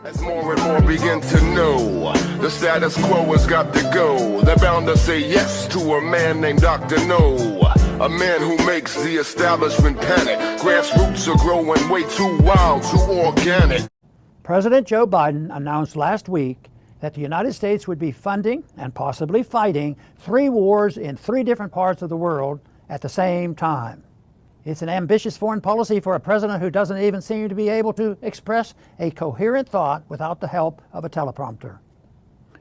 As more and more begin to know, the status quo has got to go. They're bound to say yes to a man named Dr. No, a man who makes the establishment panic. Grassroots are growing way too wild, too organic. President Joe Biden announced last week that the United States would be funding and possibly fighting 3 wars in 3 different parts of the world at the same time. It's an ambitious foreign policy for a president who doesn't even seem to be able to express a coherent thought without the help of a teleprompter.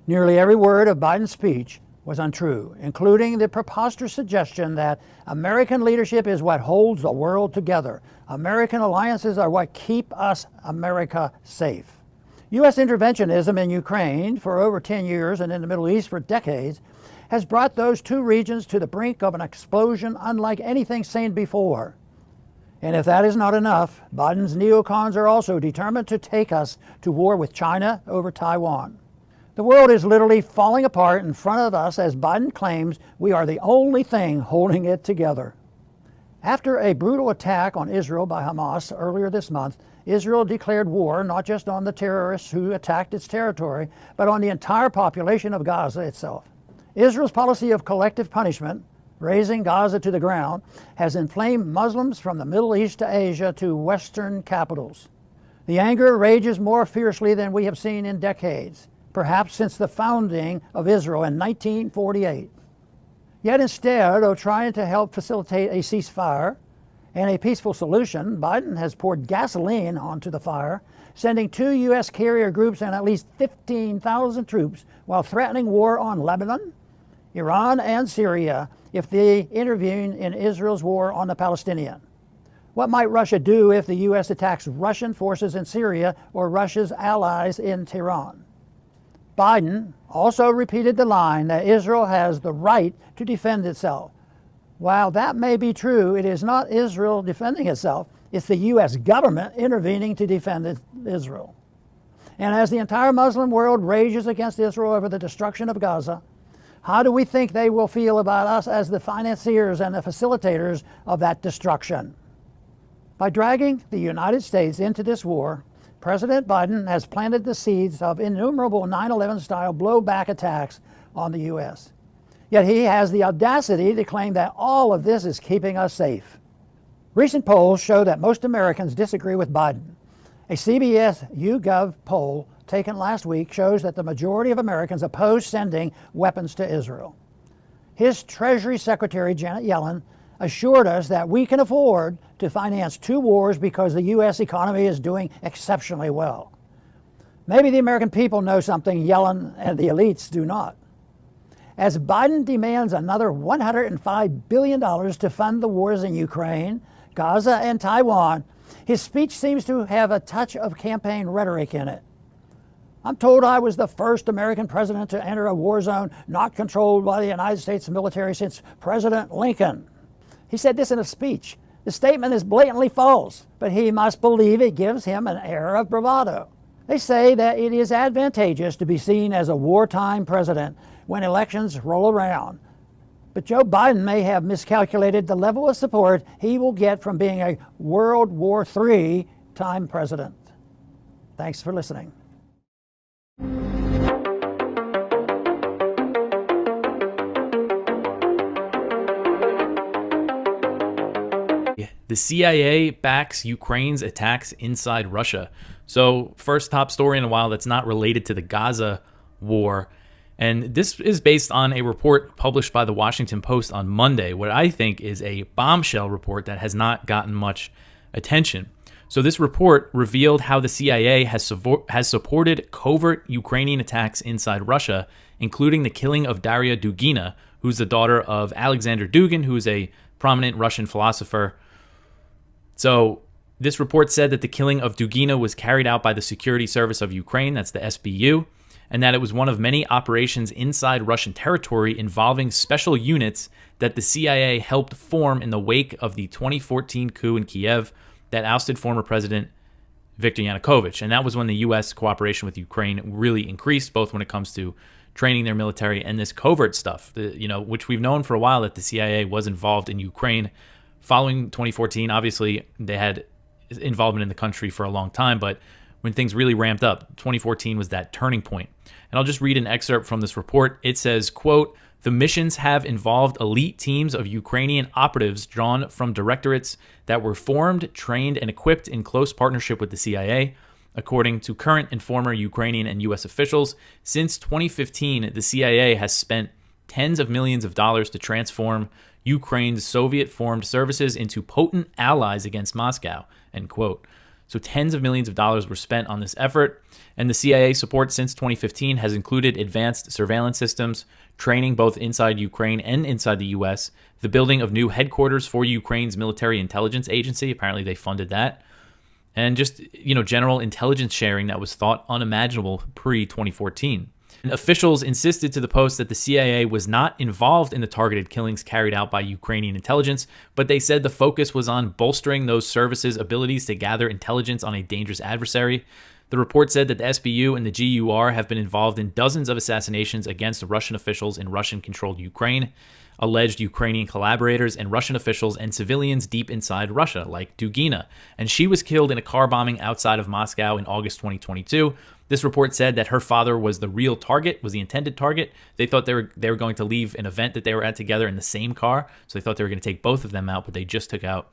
Nearly every word of Biden's speech was untrue, including the preposterous suggestion that American leadership is what holds the world together. American alliances are what keep us, America, safe. U.S. interventionism in Ukraine for over 10 years and in the Middle East for decades has brought those 2 regions to the brink of an explosion unlike anything seen before. And if that is not enough, Biden's neocons are also determined to take us to war with China over Taiwan. The world is literally falling apart in front of us as Biden claims we are the only thing holding it together. After a brutal attack on Israel by Hamas earlier this month, Israel declared war not just on the terrorists who attacked its territory, but on the entire population of Gaza itself. Israel's policy of collective punishment, razing Gaza to the ground, has inflamed Muslims from the Middle East to Asia to Western capitals. The anger rages more fiercely than we have seen in decades, perhaps since the founding of Israel in 1948. Yet instead of trying to help facilitate a ceasefire and a peaceful solution, Biden has poured gasoline onto the fire, sending 2 U.S. carrier groups and at least 15,000 troops while threatening war on Lebanon, Iran, and Syria if they intervene in Israel's war on the Palestinians. What might Russia do if the U.S. attacks Russian forces in Syria or Russia's allies in Tehran? Biden also repeated the line that Israel has the right to defend itself. While that may be true, it is not Israel defending itself, it's the U.S. government intervening to defend Israel. And as the entire Muslim world rages against Israel over the destruction of Gaza, how do we think they will feel about us as the financiers and the facilitators of that destruction? By dragging the United States into this war, President Biden has planted the seeds of innumerable 9/11-style blowback attacks on the U.S. Yet he has the audacity to claim that all of this is keeping us safe. Recent polls show that most Americans disagree with Biden. A CBS YouGov poll taken last week shows that the majority of Americans oppose sending weapons to Israel. His Treasury Secretary, Janet Yellen, assured us that we can afford to finance 2 wars because the U.S. economy is doing exceptionally well. Maybe the American people know something Yellen and the elites do not. As Biden demands another $105 billion to fund the wars in Ukraine, Gaza, and Taiwan, his speech seems to have a touch of campaign rhetoric in it. I'm told I was the first American president to enter a war zone not controlled by the United States military since President Lincoln. He said this in a speech. The statement is blatantly false, but he must believe it gives him an air of bravado. They say that it is advantageous to be seen as a wartime president when elections roll around. But Joe Biden may have miscalculated the level of support he will get from being a World War III time president. Thanks for listening. The CIA backs Ukraine's attacks inside Russia. So, first top story in a while that's not related to the Gaza war. And this is based on a report published by the Washington Post on Monday, what I think is a bombshell report that has not gotten much attention. So this report revealed how the CIA has supported covert Ukrainian attacks inside Russia, including the killing of Daria Dugina, who's the daughter of Alexander Dugin, who is a prominent Russian philosopher. So this report said that the killing of Dugina was carried out by the Security Service of Ukraine, that's the SBU, and that it was one of many operations inside Russian territory involving special units that the CIA helped form in the wake of the 2014 coup in Kiev that ousted former President Viktor Yanukovych. And that was when the U.S. cooperation with Ukraine really increased, both when it comes to training their military and this covert stuff, which we've known for a while that the CIA was involved in Ukraine. Following 2014, obviously, they had involvement in the country for a long time, but when things really ramped up. 2014 was that turning point. And I'll just read an excerpt from this report. It says, quote, "The missions have involved elite teams of Ukrainian operatives drawn from directorates that were formed, trained, and equipped in close partnership with the CIA. According to current and former Ukrainian and U.S. officials, since 2015, the CIA has spent tens of millions of dollars to transform Ukraine's Soviet-formed services into potent allies against Moscow," end quote. So tens of millions of dollars were spent on this effort, and the CIA support since 2015 has included advanced surveillance systems, training both inside Ukraine and inside the U.S., the building of new headquarters for Ukraine's military intelligence agency. Apparently they funded that. And just, general intelligence sharing that was thought unimaginable pre-2014. And officials insisted to the Post that the CIA was not involved in the targeted killings carried out by Ukrainian intelligence, but they said the focus was on bolstering those services' abilities to gather intelligence on a dangerous adversary. The report said that the SBU and the GUR have been involved in dozens of assassinations against Russian officials in Russian-controlled Ukraine, alleged Ukrainian collaborators, and Russian officials and civilians deep inside Russia, like Dugina. And she was killed in a car bombing outside of Moscow in August 2022. This report said that her father was the real target, was the intended target. They thought they were going to leave an event that they were at together in the same car, so they thought they were going to take both of them out, but they just took out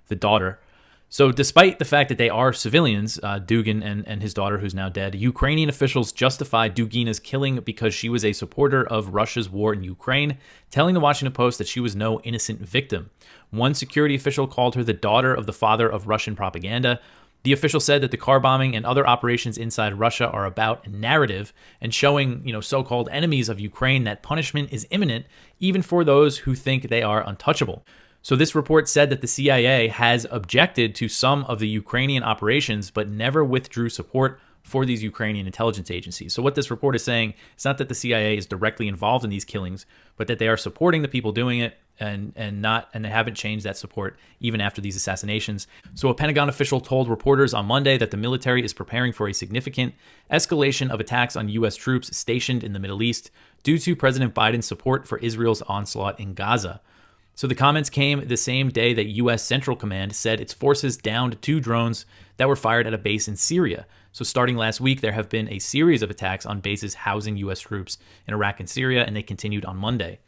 the daughter. So despite the fact that they are civilians, Dugin and his daughter, who's now dead, Ukrainian officials justified Dugina's killing because she was a supporter of Russia's war in Ukraine, telling the Washington Post that she was no innocent victim. One security official called her the daughter of the father of Russian propaganda. The official said that the car bombing and other operations inside Russia are about narrative and showing, so-called enemies of Ukraine that punishment is imminent, even for those who think they are untouchable. So this report said that the CIA has objected to some of the Ukrainian operations, but never withdrew support for these Ukrainian intelligence agencies. So what this report is saying, it's not that the CIA is directly involved in these killings, but that they are supporting the people doing it and they haven't changed that support even after these assassinations. So a Pentagon official told reporters on Monday that the military is preparing for a significant escalation of attacks on U.S. troops stationed in the Middle East due to President Biden's support for Israel's onslaught in Gaza. So the comments came the same day that U.S. Central Command said its forces downed 2 drones that were fired at a base in Syria. So starting last week, there have been a series of attacks on bases housing U.S. troops in Iraq and Syria, and they continued on Monday.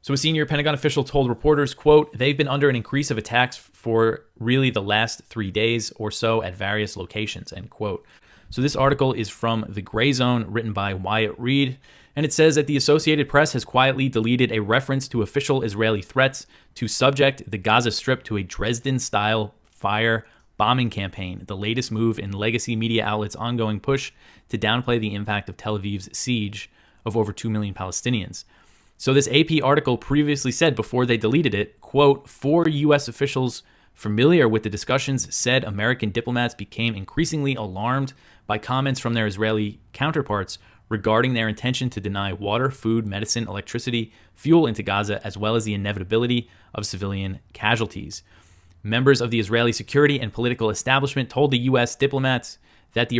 So a senior Pentagon official told reporters, quote, "They've been under an increase of attacks for really the last 3 days or so at various locations," end quote. So this article is from The Gray Zone, written by Wyatt Reed. And it says that the Associated Press has quietly deleted a reference to official Israeli threats to subject the Gaza Strip to a Dresden-style fire bombing campaign, the latest move in legacy media outlets' ongoing push to downplay the impact of Tel Aviv's siege of over 2 million Palestinians. So this AP article previously said, before they deleted it, quote, 4 U.S. officials familiar with the discussions said American diplomats became increasingly alarmed by comments from their Israeli counterparts regarding their intention to deny water, food, medicine, electricity, fuel into Gaza, as well as the inevitability of civilian casualties. Members of the Israeli security and political establishment told the U.S. diplomats that the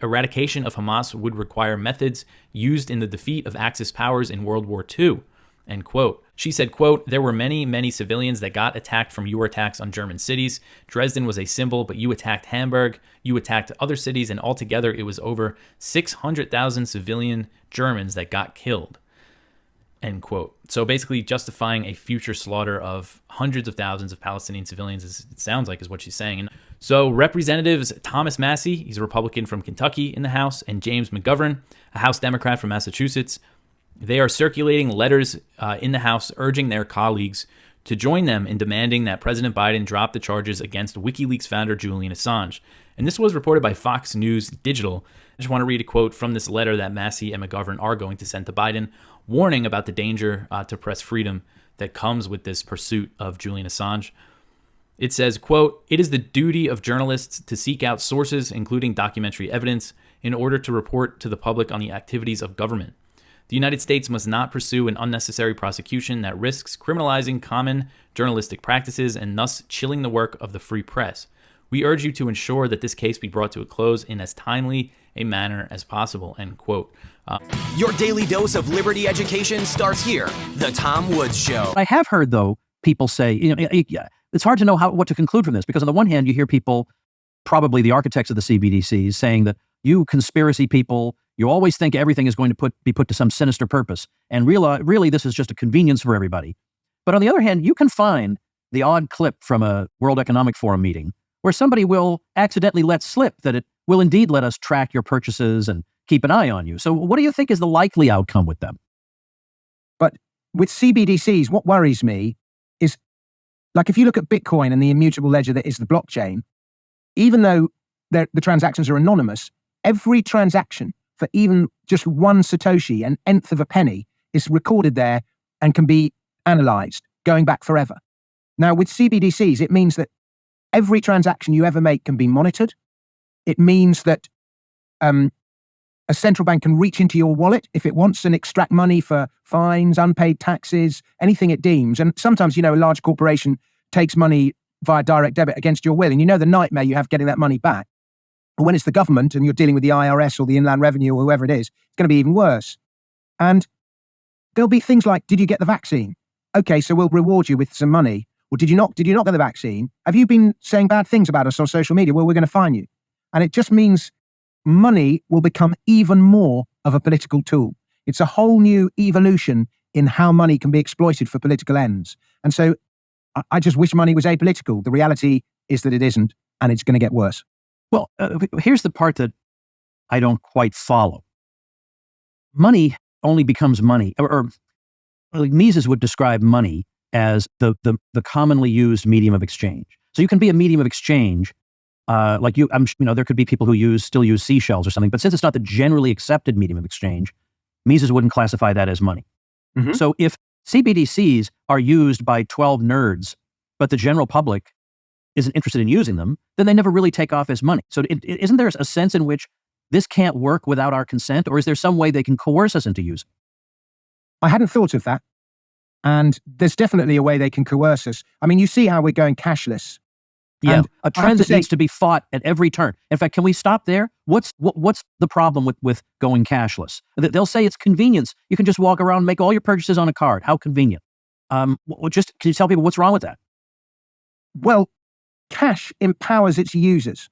eradication of Hamas would require methods used in the defeat of Axis powers in World War II, end quote. She said, quote, "There were many, many civilians that got attacked from your attacks on German cities. Dresden was a symbol, but you attacked Hamburg, you attacked other cities, and altogether it was over 600,000 civilian Germans that got killed," end quote. So basically justifying a future slaughter of hundreds of thousands of Palestinian civilians, it sounds like, is what she's saying. And so Representatives Thomas Massie, he's a Republican from Kentucky in the House, and James McGovern, a House Democrat from Massachusetts, they are circulating letters in the House urging their colleagues to join them in demanding that President Biden drop the charges against WikiLeaks founder Julian Assange. And this was reported by Fox News Digital. I just want to read a quote from this letter that Massie and McGovern are going to send to Biden, warning about the danger to press freedom that comes with this pursuit of Julian Assange. It says, quote, "It is the duty of journalists to seek out sources, including documentary evidence, in order to report to the public on the activities of government. The United States must not pursue an unnecessary prosecution that risks criminalizing common journalistic practices and thus chilling the work of the free press. We urge you to ensure that this case be brought to a close in as timely a manner as possible," end quote. Your daily dose of liberty education starts here. The Tom Woods Show. I have heard, though, people say, it's hard to know what to conclude from this, because on the one hand, you hear people probably the architects of the CBDCs, saying that you conspiracy people, you always think everything is going to be put to some sinister purpose, and really this is just a convenience for everybody. But on the other hand, you can find the odd clip from a World Economic Forum meeting where somebody will accidentally let slip that it will indeed let us track your purchases and keep an eye on you. So what do you think is the likely outcome with them? But with CBDCs, what worries me is, like, if you look at Bitcoin and the immutable ledger that is the blockchain, even though the transactions are anonymous, every transaction for even just one Satoshi, an nth of a penny, is recorded there and can be analyzed going back forever. Now, with CBDCs, it means that every transaction you ever make can be monitored. It means that a central bank can reach into your wallet if it wants and extract money for fines, unpaid taxes, anything it deems. And sometimes, a large corporation takes money via direct debit against your will, and the nightmare you have getting that money back. But when it's the government and you're dealing with the IRS or the Inland Revenue or whoever it is, it's going to be even worse. And there'll be things like, did you get the vaccine? Okay, so we'll reward you with some money. Or did you not get the vaccine? Have you been saying bad things about us on social media? Well, we're going to fine you. And it just means money will become even more of a political tool. It's a whole new evolution in how money can be exploited for political ends. And so I just wish money was apolitical. The reality is that it isn't, and it's going to get worse. Well, here's the part that I don't quite follow. Money only becomes money, or like Mises would describe money as the commonly used medium of exchange. So you can be a medium of exchange, like there could be people who still use seashells or something, but since it's not the generally accepted medium of exchange, Mises wouldn't classify that as money. Mm-hmm. So if CBDCs are used by 12 nerds, but the general public isn't interested in using them, then they never really take off as money. So isn't there a sense in which this can't work without our consent, or is there some way they can coerce us into using it? I hadn't thought of that. And there's definitely a way they can coerce us. I mean, you see how we're going cashless. Yeah, and a trend that needs to be fought at every turn. In fact, can we stop there? What's the problem with going cashless? They'll say it's convenience. You can just walk around and make all your purchases on a card. How convenient. Can you tell people what's wrong with that? Well, cash empowers its users.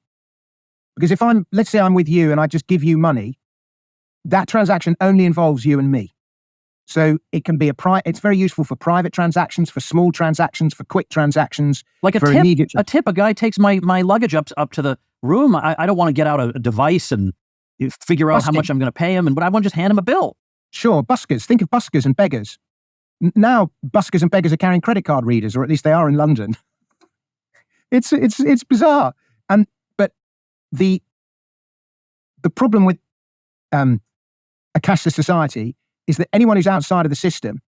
Because let's say I'm with you and I just give you money, that transaction only involves you and me. So it can be it's very useful for private transactions, for small transactions, for quick transactions, like a tip. A guy takes my luggage up to the room. I don't want to get out a device and figure out how much I'm going to pay him, but I want to just hand him a bill. Sure, buskers. Think of buskers and beggars. Now buskers and beggars are carrying credit card readers, or at least they are in London. It's bizarre. But the problem with a cashless society is that anyone who's outside of the system,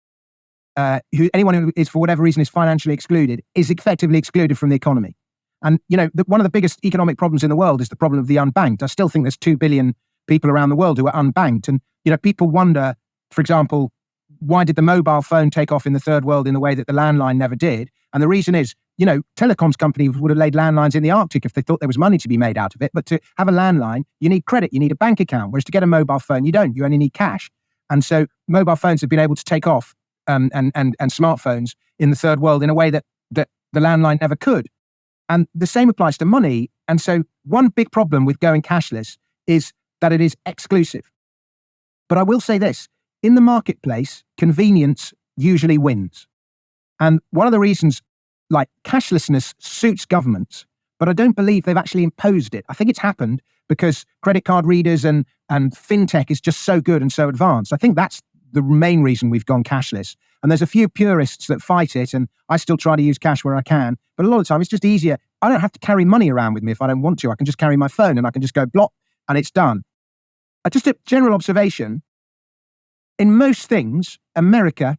anyone who is for whatever reason is financially excluded, is effectively excluded from the economy. And one of the biggest economic problems in the world is the problem of the unbanked. I still think there's 2 billion people around the world who are unbanked. And people wonder, for example, why did the mobile phone take off in the third world in the way that the landline never did? And the reason is, telecoms companies would have laid landlines in the Arctic if they thought there was money to be made out of it. But to have a landline, you need credit, you need a bank account. Whereas to get a mobile phone, you don't. You only need cash. And so mobile phones have been able to take off, and smartphones in the third world in a way that the landline never could. And the same applies to money. And so one big problem with going cashless is that it is exclusive. But I will say this, in the marketplace, convenience usually wins. And one of the reasons, like, cashlessness suits governments, but I don't believe they've actually imposed it. I think it's happened because credit card readers and fintech is just so good and so advanced. I think that's the main reason we've gone cashless. And there's a few purists that fight it, and I still try to use cash where I can. But a lot of the time, it's just easier. I don't have to carry money around with me if I don't want to. I can just carry my phone and I can just go blop, and it's done. Just a general observation. In most things, America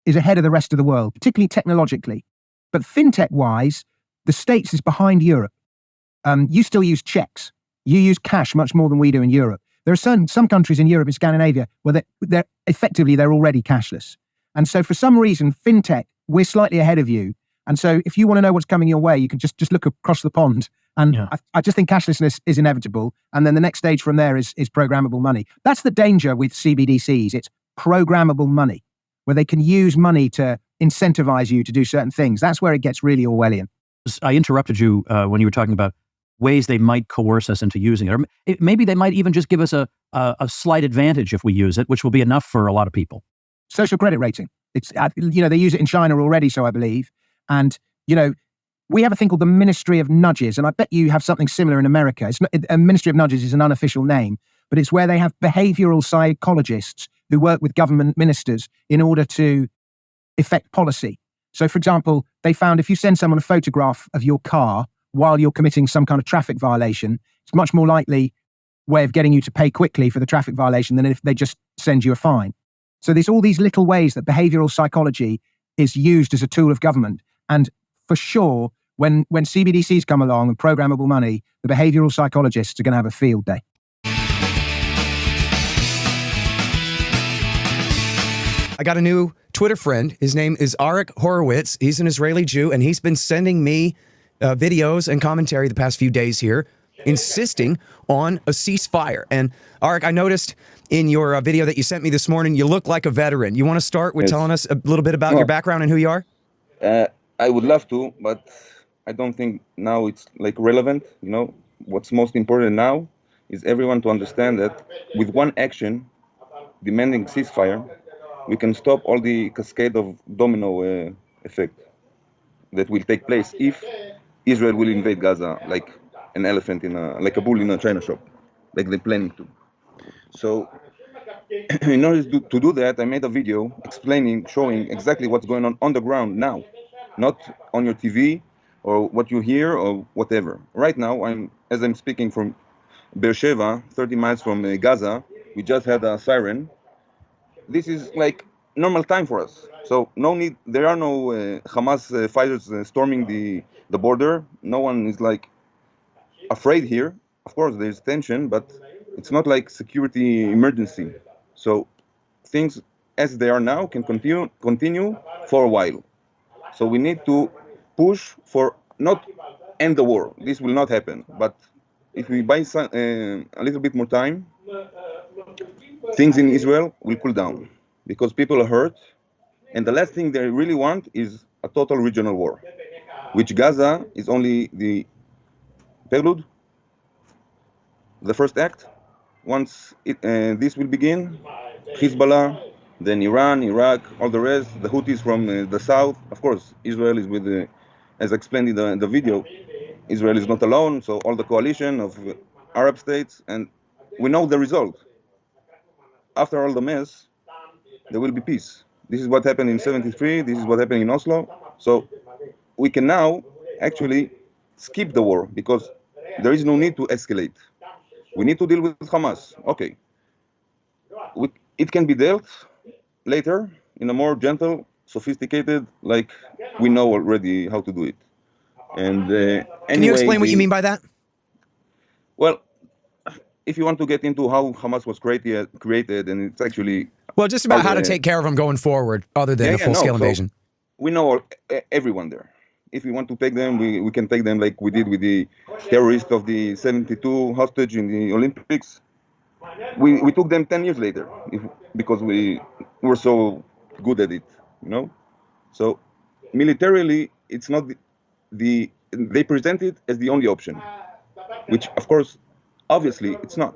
is ahead of the rest of the world, particularly technologically. But fintech-wise, the States is behind Europe. You still use checks. You use cash much more than we do in Europe. There are some countries in Europe and Scandinavia where they're already cashless. And so for some reason, fintech, we're slightly ahead of you. And so if you want to know what's coming your way, you can just look across the pond. And I just think cashlessness is inevitable. And then the next stage from there is programmable money. That's the danger with CBDCs. It's programmable money, where they can use money to incentivize you to do certain things. That's where it gets really Orwellian. I interrupted you when you were talking about ways they might coerce us into using it. Or maybe they might even just give us a slight advantage if we use it, which will be enough for a lot of people. Social credit rating. It's, they use it in China already, so I believe. And, we have a thing called the Ministry of Nudges, and I bet you have something similar in America. It's not, a Ministry of Nudges is an unofficial name, but it's where they have behavioral psychologists who work with government ministers in order to effect policy. So, for example, they found if you send someone a photograph of your car while you're committing some kind of traffic violation, it's much more likely way of getting you to pay quickly for the traffic violation than if they just send you a fine. So there's all these little ways that behavioral psychology is used as a tool of government. And for sure, when CBDCs come along and programmable money, the behavioral psychologists are going to have a field day. I got a new Twitter friend. His name is Arik Horowitz. He's an Israeli Jew, and he's been sending me videos and commentary the past few days here, insisting on a ceasefire. And Arik, I noticed in your video that you sent me this morning, you look like a veteran. You want to start with telling us a little bit about your background and who you are? I would love to, but I don't think now it's relevant. What's most important now is everyone to understand that with one action, demanding ceasefire, we can stop all the cascade of domino effect that will take place if Israel will invade Gaza like an elephant like a bull in a china shop, like they're planning to. So in order to do that, I made a video showing exactly what's going on the ground now, not on your TV or what you hear or whatever. Right now, as I'm speaking from Beersheba, 30 miles from Gaza, we just had a siren. This is like normal time for us. So there are no Hamas fighters storming the border. No one is afraid here. Of course, there's tension, but it's not like security emergency. So things as they are now can continue for a while. So we need to push for not end the war. This will not happen. But if we buy a little bit more time, things in Israel will cool down because people are hurt. And the last thing they really want is a total regional war, which Gaza is only the prelude, the first act. Once this will begin, Hezbollah, then Iran, Iraq, all the rest, the Houthis from the south. Of course, Israel is with, as explained in the video, Israel is not alone, so all the coalition of Arab states, and we know the result. After all the mess, there will be peace. This is what happened in 73, this is what happened in Oslo. So we can now actually skip the war because there is no need to escalate. We need to deal with Hamas. Okay. It can be dealt later in a more gentle, sophisticated, like we know already how to do it. And can you explain what you mean by that? Well, if you want to get into how Hamas was created, and it's actually just about how to take care of them going forward, other than a full-scale invasion. We know everyone there. If we want to take them, we can take them like we did with the terrorists of the 72 hostage in the Olympics. We took them 10 years later because we were so good at it, So militarily, it's not they present it as the only option, which of course, obviously, it's not.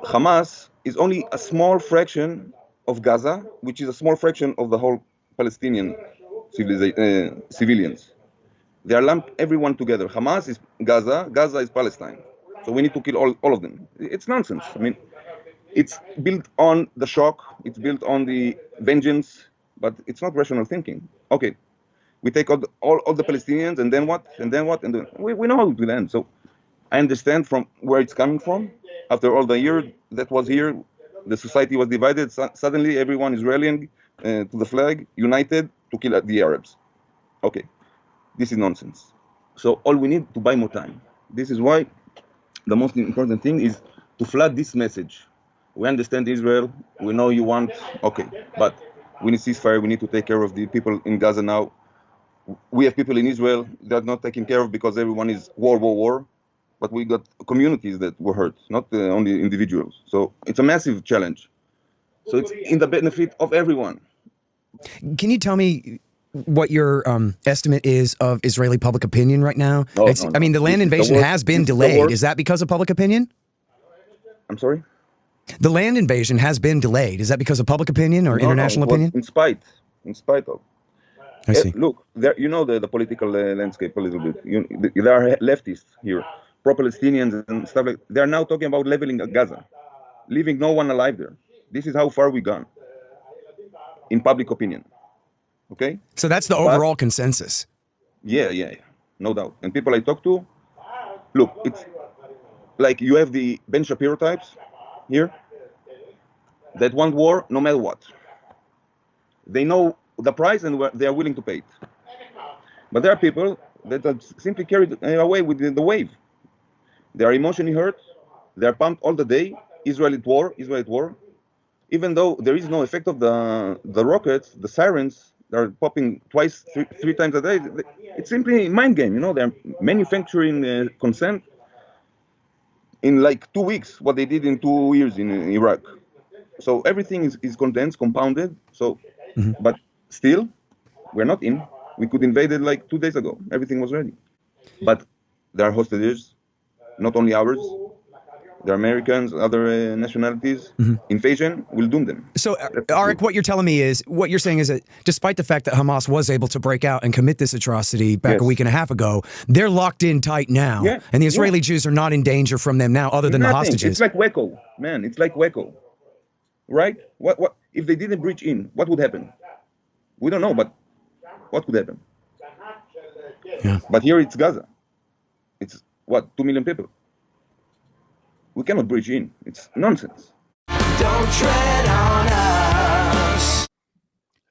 Hamas is only a small fraction of Gaza, which is a small fraction of the whole Palestinian civilians. They are lumped everyone together. Hamas is Gaza, Gaza is Palestine. So we need to kill all of them. It's nonsense. I mean, it's built on the shock, it's built on the vengeance, but it's not rational thinking. Okay, we take all the Palestinians, and then what? And then what? And then we know how it will end. So I understand from where it's coming from. After all the years that was here, the society was divided. Suddenly, everyone is rallying to the flag, united to kill the Arabs. Okay, this is nonsense. So all we need to buy more time. This is why the most important thing is to flood this message. We understand Israel. We know you want, okay, but we need ceasefire. We need to take care of the people in Gaza now. We have people in Israel that are not taken care of because everyone is war. But we got communities that were hurt, not only individuals. So it's a massive challenge. So it's in the benefit of everyone. Can you tell me what your estimate is of Israeli public opinion right now? No, It's- no, I mean, the no. land This is the invasion worst- has been this is the delayed. worst. Is that because of public opinion? I'm sorry? The land invasion has been delayed. Is that because of public opinion or No, international it was opinion? in spite of. I see. Look, there, you know the political landscape a little bit. There are leftists here, pro-Palestinians and stuff like. They are now talking about leveling Gaza, leaving no one alive there. This is how far we've gone in public opinion. Okay? So that's the overall consensus. Yeah, no doubt. And people I talk to, look, it's like you have the Ben Shapiro types here that want war no matter what. They know the price and they are willing to pay it. But there are people that are simply carried away with the wave. They are emotionally hurt. They are pumped all the day. Israel at war. Even though there is no effect of the rockets, the sirens are popping twice, three times a day. It's simply a mind game. They're manufacturing consent in like 2 weeks, what they did in 2 years in Iraq. So everything is condensed, compounded. So, but still, we're not in. We could invade it like 2 days ago. Everything was ready. But there are hostages, not only ours. There are Americans, other nationalities. Invasion will doom them. So, Arik, what you're saying is that despite the fact that Hamas was able to break out and commit this atrocity back a week and a half ago, they're locked in tight now. Yeah, and the Israeli Jews are not in danger from them now, other than the hostages. It's like Waco, man. It's like Waco, right? What if they didn't breach in? What would happen? We don't know, but what could happen? Yeah. But here it's Gaza. It's 2 million people. We cannot breach in. It's nonsense. Don't tread on us.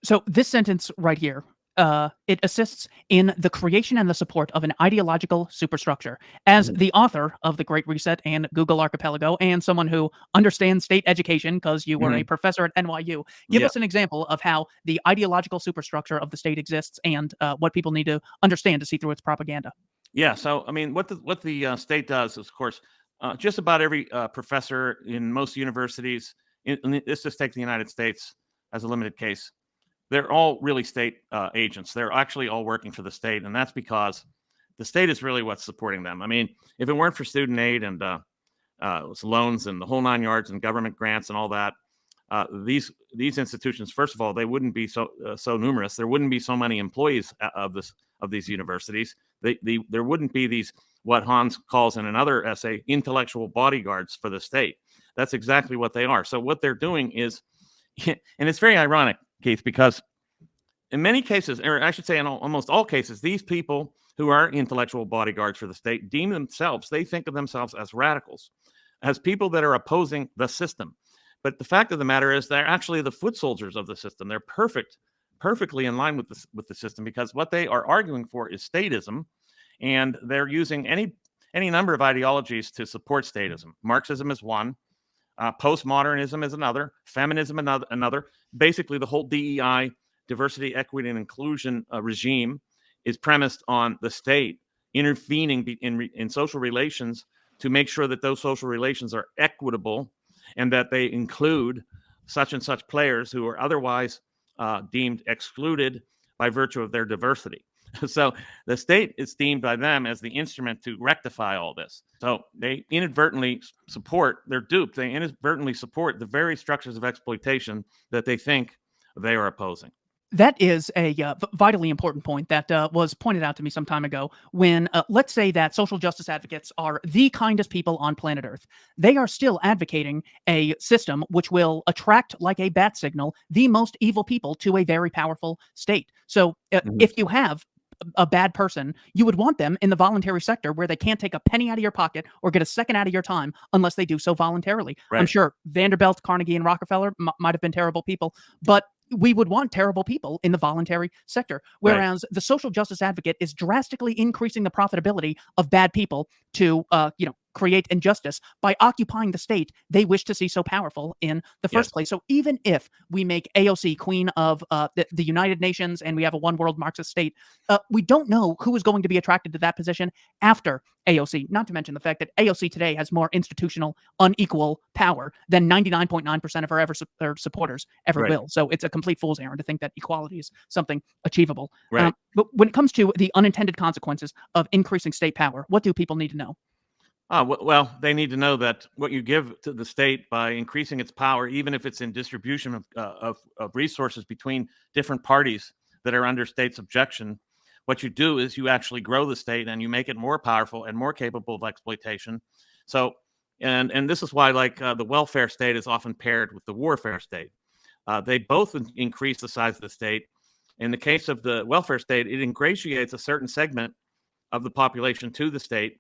So this sentence right here, it assists in the creation and the support of an ideological superstructure. As the author of The Great Reset and Google Archipelago, and someone who understands state education because you were a professor at NYU, give us an example of how the ideological superstructure of the state exists and what people need to understand to see through its propaganda. Yeah. So, I mean, what the state does is, of course, just about every professor in most universities, let's just take the United States as a limited case, they're all really state agents. They're actually all working for the state, and that's because the state is really what's supporting them. I mean, if it weren't for student aid and loans and the whole 9 yards and government grants and all that, these institutions, first of all, they wouldn't be so numerous. There wouldn't be so many employees of these universities. There wouldn't be these, what Hans calls in another essay, intellectual bodyguards for the state. That's exactly what they are. So what they're doing is, and it's very ironic, Keith, because in many cases, or I should say in almost all cases, these people who are intellectual bodyguards for the state they think of themselves as radicals, as people that are opposing the system. But the fact of the matter is they're actually the foot soldiers of the system. They're perfectly in line with the system, because what they are arguing for is statism, and they're using any number of ideologies to support statism. Marxism is one, postmodernism is another, feminism another. Basically, the whole DEI, diversity, equity, and inclusion regime is premised on the state intervening in social relations to make sure that those social relations are equitable and that they include such and such players who are otherwise deemed excluded by virtue of their diversity. So the state is deemed by them as the instrument to rectify all this. So they inadvertently support, they're duped, they inadvertently support the very structures of exploitation that they think they are opposing. That is a vitally important point that was pointed out to me some time ago when, let's say that social justice advocates are the kindest people on planet Earth. They are still advocating a system which will attract, like a bat signal, the most evil people to a very powerful state. So if you have a bad person, you would want them in the voluntary sector where they can't take a penny out of your pocket or get a second out of your time unless they do so voluntarily. Right. I'm sure Vanderbilt, Carnegie, and Rockefeller might have been terrible people, but we would want terrible people in the voluntary sector, whereas the social justice advocate is drastically increasing the profitability of bad people to, create injustice by occupying the state they wish to see so powerful in the first place. So even if we make AOC queen of the United Nations and we have a one world Marxist state, we don't know who is going to be attracted to that position after AOC, not to mention the fact that AOC today has more institutional unequal power than 99.9% of her supporters ever will. So it's a complete fool's errand to think that equality is something achievable. But when it comes to the unintended consequences of increasing state power, what do people need to know? Well, they need to know that what you give to the state by increasing its power, even if it's in distribution of resources between different parties that are under state subjection, what you do is you actually grow the state and you make it more powerful and more capable of exploitation. So, and this is why, like, the welfare state is often paired with the warfare state. They both increase the size of the state. In the case of the welfare state, it ingratiates a certain segment of the population to the state.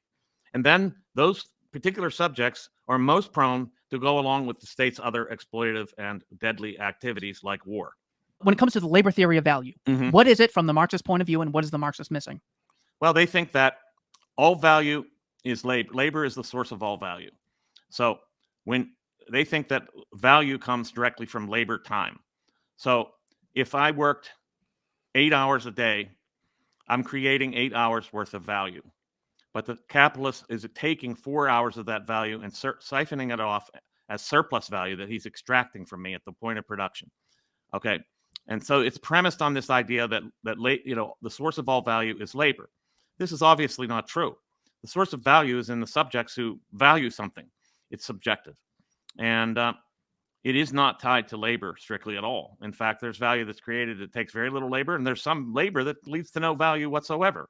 And then those particular subjects are most prone to go along with the state's other exploitative and deadly activities like war. When it comes to the labor theory of value, what is it from the Marxist point of view, and what is the Marxist missing? Well, they think that all value is labor. Labor is the source of all value. So when they think that value comes directly from labor time. So if I worked 8 hours a day, I'm creating 8 hours worth of value. But the capitalist is taking 4 hours of that value and siphoning it off as surplus value that he's extracting from me at the point of production. Okay, and so it's premised on this idea that the source of all value is labor. This is obviously not true. The source of value is in the subjects who value something. It's subjective, and it is not tied to labor strictly at all. In fact, there's value that's created that takes very little labor, and there's some labor that leads to no value whatsoever.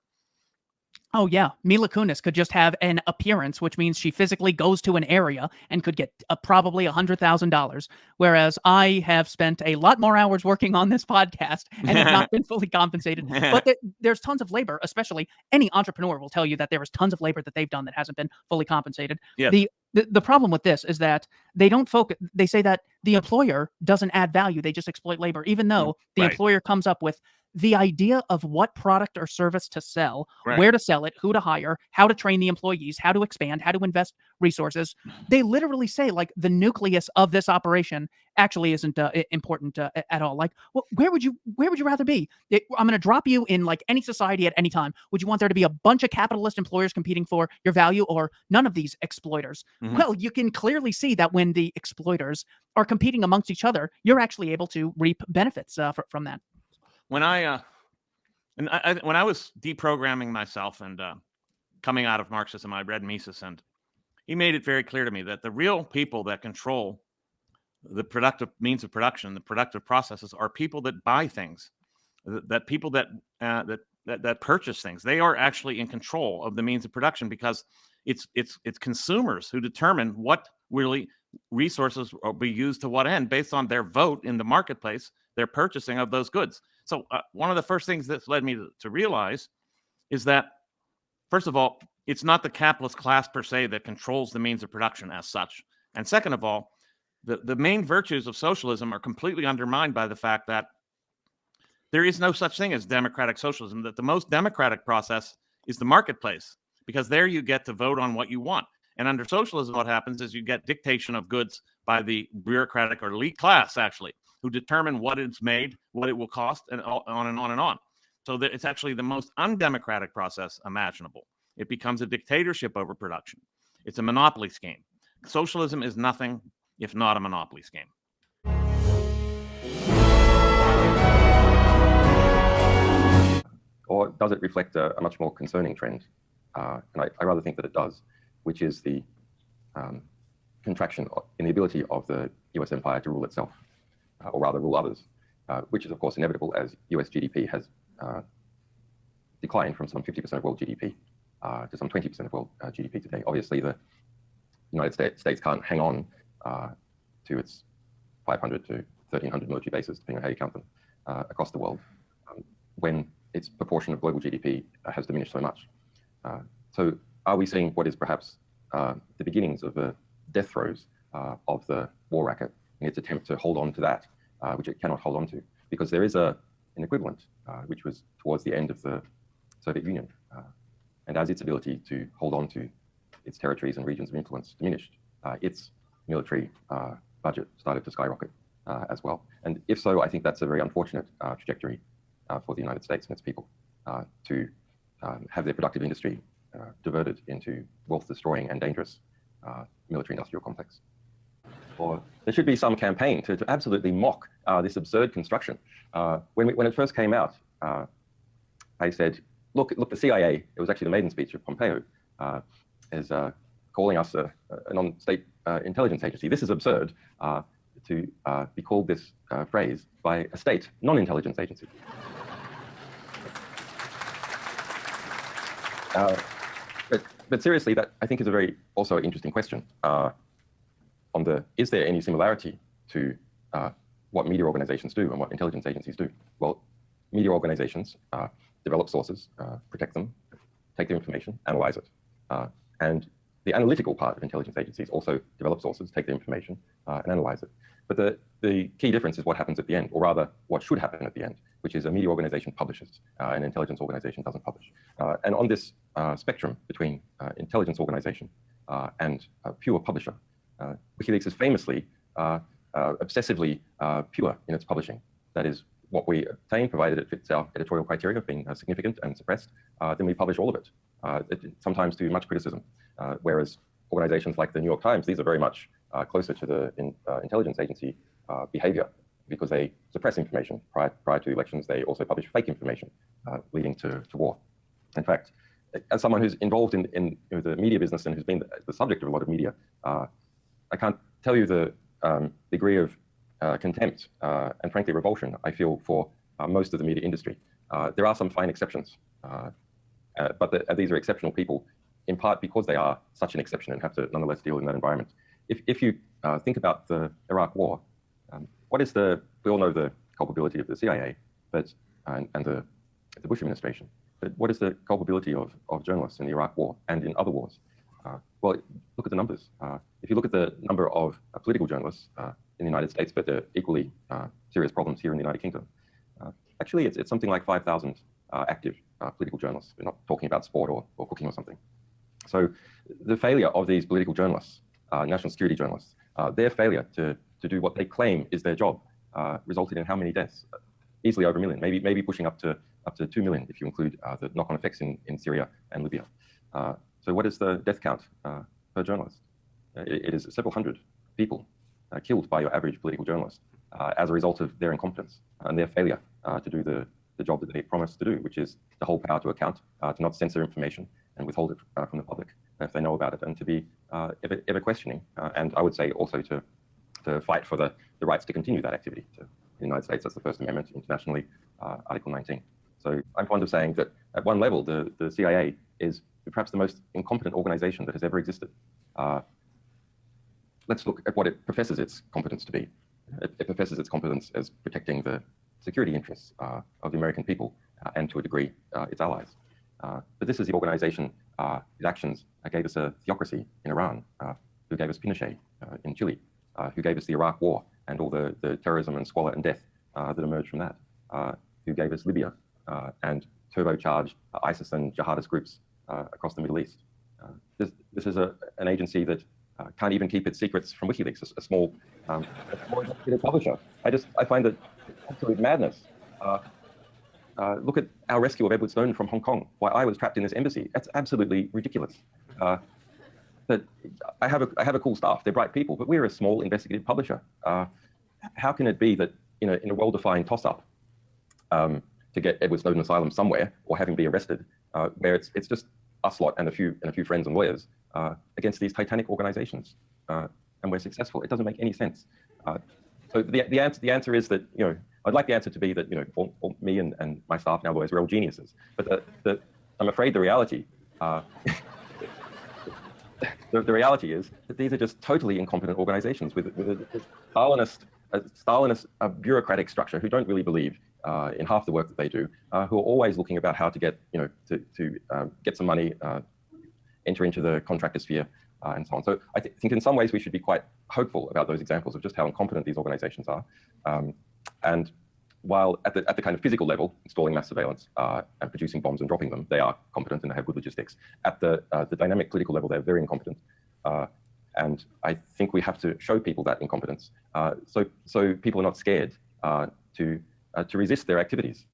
Oh, yeah. Mila Kunis could just have an appearance, which means she physically goes to an area and could get probably $100,000. Whereas I have spent a lot more hours working on this podcast and have not been fully compensated. But there's tons of labor, especially any entrepreneur will tell you that there is tons of labor that they've done that hasn't been fully compensated. Yes. The problem with this is that they don't focus. They say that the employer doesn't add value. They just exploit labor, even though the employer comes up with the idea of what product or service to sell, where to sell it, who to hire, how to train the employees, how to expand, how to invest resources. They literally say, like, the nucleus of this operation actually isn't important at all. Like, well, where would you rather be? I'm going to drop you in like any society at any time. Would you want there to be a bunch of capitalist employers competing for your value, or none of these exploiters? Well, you can clearly see that when the exploiters are competing amongst each other, you're actually able to reap benefits from that. When I was deprogramming myself and coming out of Marxism, I read Mises, and he made it very clear to me that the real people that control the productive means of production, the productive processes, are people that buy things, that people that purchase things. They are actually in control of the means of production, because it's consumers who determine what really resources will be used to what end based on their vote in the marketplace, their purchasing of those goods. So one of the first things that's led me to realize is that, first of all, it's not the capitalist class per se that controls the means of production as such. And second of all, the main virtues of socialism are completely undermined by the fact that there is no such thing as democratic socialism, that the most democratic process is the marketplace, because there you get to vote on what you want. And under socialism, what happens is you get dictation of goods by the bureaucratic or elite class, actually, who determine what it's made, what it will cost, and on and on and on. So that it's actually the most undemocratic process imaginable. It becomes a dictatorship over production. It's a monopoly scheme. Socialism is nothing if not a monopoly scheme. Or does it reflect a much more concerning trend? And I rather think that it does, which is the contraction in the ability of the US empire to rule itself, or rather rule others, which is, of course, inevitable as US GDP has declined from some 50% of world GDP to some 20% of world GDP today. Obviously, the United States can't hang on to its 500 to 1,300 military bases, depending on how you count them, across the world, when its proportion of global GDP has diminished so much. So are we seeing what is perhaps the beginnings of the death throes of the war racket in its attempt to hold on to that, which it cannot hold on to? Because there is an equivalent, which was towards the end of the Soviet Union. And as its ability to hold on to its territories and regions of influence diminished, its military budget started to skyrocket as well. And if so, I think that's a very unfortunate trajectory for the United States and its people to have their productive industry diverted into wealth-destroying and dangerous military-industrial complex. Or there should be some campaign to absolutely mock this absurd construction. When it first came out, I said, look, the CIA, it was actually the maiden speech of Pompeo, is calling us a non-state intelligence agency. This is absurd to be called this phrase by a state non-intelligence agency. But seriously, that I think is a very also interesting question on is there any similarity to what media organizations do and what intelligence agencies do? Well, media organizations develop sources, protect them, take their information, analyze it. And the analytical part of intelligence agencies also develop sources, take their information, and analyze it. But the key difference is what happens at the end, or rather what should happen at the end, which is a media organization publishes, an intelligence organization doesn't publish. And on this spectrum between intelligence organization and pure publisher, WikiLeaks is famously obsessively pure in its publishing. That is, what we obtain, provided it fits our editorial criteria of being significant and suppressed, then we publish all of it, sometimes to much criticism. Whereas organizations like the New York Times, these are very much closer to the intelligence agency behavior, because they suppress information prior to elections. They also publish fake information leading to war. In fact, as someone who's involved in the media business and who's been the subject of a lot of media, I can't tell you the degree of contempt and frankly revulsion I feel for most of the media industry. There are some fine exceptions, but these are exceptional people, in part because they are such an exception and have to nonetheless deal in that environment. If you think about the Iraq War, what is we all know the culpability of the CIA, and the Bush administration, but what is the culpability of journalists in the Iraq War and in other wars? Well, look at the numbers. If you look at the number of political journalists in the United States, but the equally serious problems here in the United Kingdom, actually it's something like 5,000 active political journalists. We're not talking about sport or cooking or something. So the failure of these political journalists, national security journalists, their failure to do what they claim is their job resulted in how many deaths? Easily over 1 million, maybe pushing up to 2 million if you include the knock-on effects in Syria and Libya. So what is the death count per journalist? It is several hundred people killed by your average political journalist as a result of their incompetence and their failure to do the job that they promised to do, which is to hold power to account, to not censor information and withhold it from the public if they know about it, and to be ever questioning. And I would say also to fight for the rights to continue that activity. In the United States, that's the First Amendment, internationally, Article 19. So I'm fond of saying that at one level, the CIA is perhaps the most incompetent organization that has ever existed. Let's look at what it professes its competence to be. It professes its competence as protecting the security interests of the American people and, to a degree, its allies. But this is the organization whose actions gave us a theocracy in Iran, who gave us Pinochet in Chile, who gave us the Iraq War and all the terrorism and squalor and death that emerged from that, who gave us Libya and turbocharged ISIS and jihadist groups across the Middle East. This is an agency that can't even keep its secrets from WikiLeaks, a small publisher. I find it absolute madness. Look at our rescue of Edward Snowden from Hong Kong, while I was trapped in this embassy. That's absolutely ridiculous. But I have a cool staff. They're bright people, but we're a small investigative publisher. How can it be that in a well-defined toss-up to get Edward Snowden asylum somewhere or have him be arrested, where it's just us lot and a few friends and lawyers against these titanic organizations, and we're successful? It doesn't make any sense. So the answer is that I'd like the answer to be that all me and my staff and our lawyers, we're all geniuses. But I'm afraid the reality. The reality is that these are just totally incompetent organizations with a Stalinist bureaucratic structure who don't really believe in half the work that they do, who are always looking about how to get to get some money, enter into the contractor sphere, and so on. So I think in some ways we should be quite hopeful about those examples of just how incompetent these organizations are. And while at the kind of physical level, installing mass surveillance and producing bombs and dropping them, they are competent and they have good logistics. At the dynamic political level, they're very incompetent. And I think we have to show people that incompetence, so people are not scared to resist their activities.